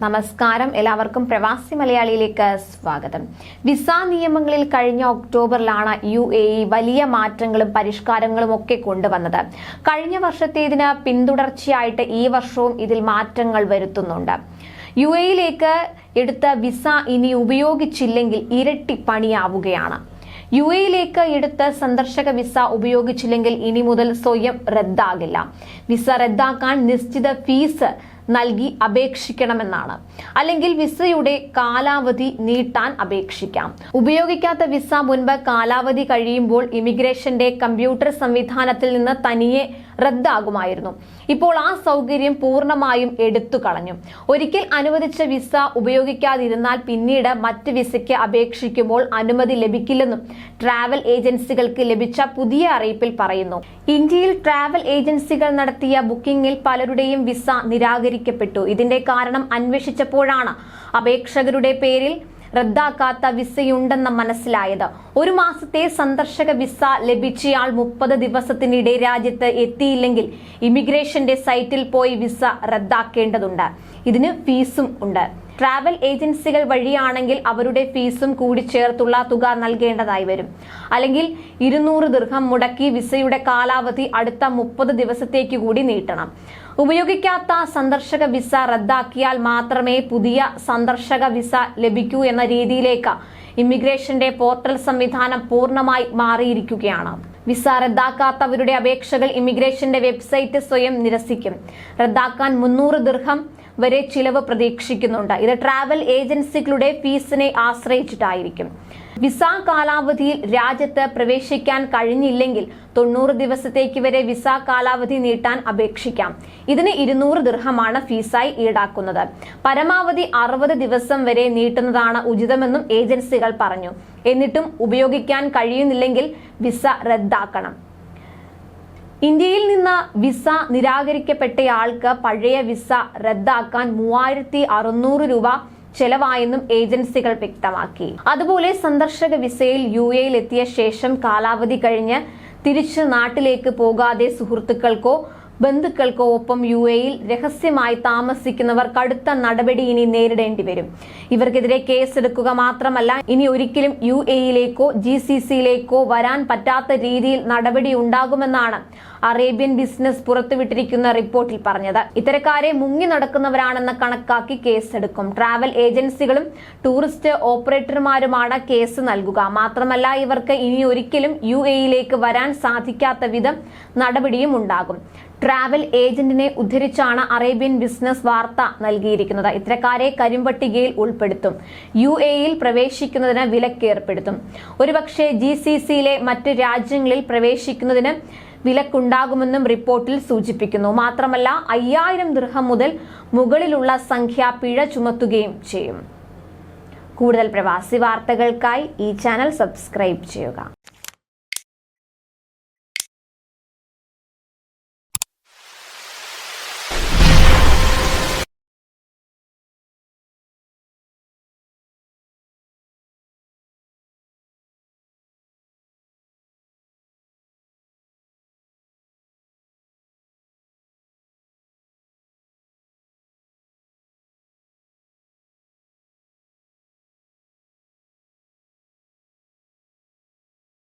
നമസ്കാരം, എല്ലാവർക്കും പ്രവാസി മലയാളിയിലേക്ക് സ്വാഗതം. വിസ നിയമങ്ങളിൽ കഴിഞ്ഞ ഒക്ടോബറിലാണ് UAE വലിയ മാറ്റങ്ങളും പരിഷ്കാരങ്ങളും ഒക്കെ കൊണ്ടുവന്നത്. കഴിഞ്ഞ വർഷത്തേതിന് പിന്തുടർച്ചയായിട്ട് ഈ വർഷവും ഇതിൽ മാറ്റങ്ങൾ വരുത്തുന്നുണ്ട്. UAEയിലേക്ക് എടുത്ത വിസ ഇനി ഉപയോഗിച്ചില്ലെങ്കിൽ ഇരട്ടി പണിയാവുകയാണ്. UAEയിലേക്ക് എടുത്ത സന്ദർശക വിസ ഉപയോഗിച്ചില്ലെങ്കിൽ ഇനി മുതൽ സ്വയം റദ്ദാകില്ല. വിസ റദ്ദാക്കാൻ നിശ്ചിത ഫീസ് നൽകി അപേക്ഷിക്കണമെന്നാണ്. അല്ലെങ്കിൽ വിസയുടെ കാലാവധി നീട്ടാൻ അപേക്ഷിക്കാം. ഉപയോഗിക്കാത്ത വിസ മുൻപ് കാലാവധി കഴിയുമ്പോൾ ഇമിഗ്രേഷന്റെ കമ്പ്യൂട്ടർ സംവിധാനത്തിൽ നിന്ന് തനിയെ റദ്ദാകുമായിരുന്നു. ഇപ്പോൾ ആ സൗകര്യം പൂർണ്ണമായും എടുത്തു കളഞ്ഞു. ഒരിക്കൽ അനുവദിച്ച വിസ ഉപയോഗിക്കാതിരുന്നാൽ പിന്നീട് മറ്റ് വിസയ്ക്ക് അപേക്ഷിക്കുമ്പോൾ അനുമതി ലഭിക്കില്ലെന്നും ട്രാവൽ ഏജൻസികൾക്ക് ലഭിച്ച പുതിയ അറിയിപ്പിൽ പറയുന്നു. ഇന്ത്യയിൽ ട്രാവൽ ഏജൻസികൾ നടത്തിയ ബുക്കിംഗിൽ പലരുടെയും വിസ നിരാകരിക്കപ്പെട്ടു. ഇതിന്റെ കാരണം അന്വേഷിച്ചപ്പോഴാണ് അപേക്ഷകരുടെ പേരിൽ റദ്ദാക്കാത്ത വിസയുണ്ടെന്ന് മനസ്സിലായത്. ഒരു മാസത്തെ സന്ദർശക വിസ ലഭിച്ചയാൾ 30 ദിവസത്തിനിടെ രാജ്യത്ത് എത്തിയില്ലെങ്കിൽ ഇമിഗ്രേഷന്റെ സൈറ്റിൽ പോയി വിസ റദ്ദാക്കേണ്ടതുണ്ട്. ഇതിന് ഫീസും ഉണ്ട്. ട്രാവൽ ഏജൻസികൾ വഴിയാണെങ്കിൽ അവരുടെ ഫീസും കൂടി ചേർത്തുള്ള തുക നൽകേണ്ടതായി വരും. അല്ലെങ്കിൽ 200 ദിർഹം മുടക്കി വിസയുടെ കാലാവധി അടുത്ത 30 ദിവസത്തേക്ക് കൂടി നീട്ടണം. ഉപയോഗിക്കാത്ത സന്ദർശക വിസ റദ്ദാക്കിയാൽ മാത്രമേ പുതിയ സന്ദർശക വിസ ലഭിക്കൂ എന്ന രീതിയിലേക്ക് ഇമിഗ്രേഷന്റെ പോർട്ടൽ സംവിധാനം പൂർണ്ണമായി മാറിയിരിക്കുകയാണ്. വിസ റദ്ദാക്കാത്തവരുടെ അപേക്ഷകൾ ഇമിഗ്രേഷന്റെ വെബ്സൈറ്റ് സ്വയം നിരസിക്കും. റദ്ദാക്കാൻ 300 ദിർഹം വരെ ചിലവ് പ്രതീക്ഷിക്കുന്നുണ്ട്. ഇത് ട്രാവൽ ഏജൻസികളുടെ ഫീസിനെ ആശ്രയിച്ചിട്ടായിരിക്കും. വിസ കാലാവധിയിൽ രാജ്യത്ത് പ്രവേശിക്കാൻ കഴിഞ്ഞില്ലെങ്കിൽ 90 ദിവസത്തേക്ക് വരെ വിസ കാലാവധി നീട്ടാൻ അപേക്ഷിക്കാം. ഇതിന് 200 ദിർഹമാണ് ഫീസായി ഈടാക്കുന്നത്. പരമാവധി 60 ദിവസം വരെ നീട്ടുന്നതാണ് ഉചിതമെന്നും ഏജൻസികൾ പറഞ്ഞു. എന്നിട്ടും ഉപയോഗിക്കാൻ കഴിയുന്നില്ലെങ്കിൽ വിസ റദ്ദാക്കണം. ഇന്ത്യയിൽ നിന്ന് വിസ നിരാകരിക്കപ്പെട്ടയാൾക്ക് പഴയ വിസ റദ്ദാക്കാൻ 3600 രൂപ ചെലവായെന്നും ഏജൻസികൾ വ്യക്തമാക്കി. അതുപോലെ സന്ദർശക വിസയിൽ UAEയിൽ എത്തിയ ശേഷം കാലാവധി കഴിഞ്ഞ് തിരിച്ച് നാട്ടിലേക്ക് പോകാതെ സുഹൃത്തുക്കൾക്കോ ബന്ധുക്കൾക്കോ ഒപ്പം UAEയിൽ രഹസ്യമായി താമസിക്കുന്നവർ കടുത്ത നടപടി ഇനി നേരിടേണ്ടി വരും. ഇവർക്കെതിരെ കേസെടുക്കുക മാത്രമല്ല, ഇനി ഒരിക്കലും UAEയിലേക്കോ GCCയിലേക്കോ വരാൻ പറ്റാത്ത രീതിയിൽ നടപടി ഉണ്ടാകുമെന്നാണ് അറേബ്യൻ ബിസിനസ് പുറത്തുവിട്ടിരിക്കുന്ന റിപ്പോർട്ടിൽ പറഞ്ഞത്. ഇത്തരക്കാരെ മുങ്ങി നടക്കുന്നവരാണെന്ന് കണക്കാക്കി കേസെടുക്കും. ട്രാവൽ ഏജൻസികളും ടൂറിസ്റ്റ് ഓപ്പറേറ്റർമാരുമാണ് കേസ് നൽകുക. മാത്രമല്ല, ഇവർക്ക് ഇനി ഒരിക്കലും UAEയിലേക്ക് വരാൻ സാധിക്കാത്ത വിധം നടപടിയും ഉണ്ടാകും. ട്രാവൽ ഏജന്റിനെ ഉദ്ധരിച്ചാണ് അറേബ്യൻ ബിസിനസ് വാർത്ത നൽകിയിരിക്കുന്നത്. ഇത്തരക്കാരെ കരിമ്പട്ടികയിൽ ഉൾപ്പെടുത്തും. UAEയിൽ പ്രവേശിക്കുന്നതിന് വിലക്കേർപ്പെടുത്തും. ഒരുപക്ഷെ GCCയിലെ മറ്റ് രാജ്യങ്ങളിൽ പ്രവേശിക്കുന്നതിന് വിലക്കുണ്ടാകുമെന്നും റിപ്പോർട്ടിൽ സൂചിപ്പിക്കുന്നു. മാത്രമല്ല, 5000 ദിർഹം മുതൽ മുകളിലുള്ള സംഖ്യ പിഴ ചുമത്തുകയും ചെയ്യും. കൂടുതൽ പ്രവാസി വാർത്തകൾക്കായി ഈ ചാനൽ സബ്സ്ക്രൈബ് ചെയ്യുക.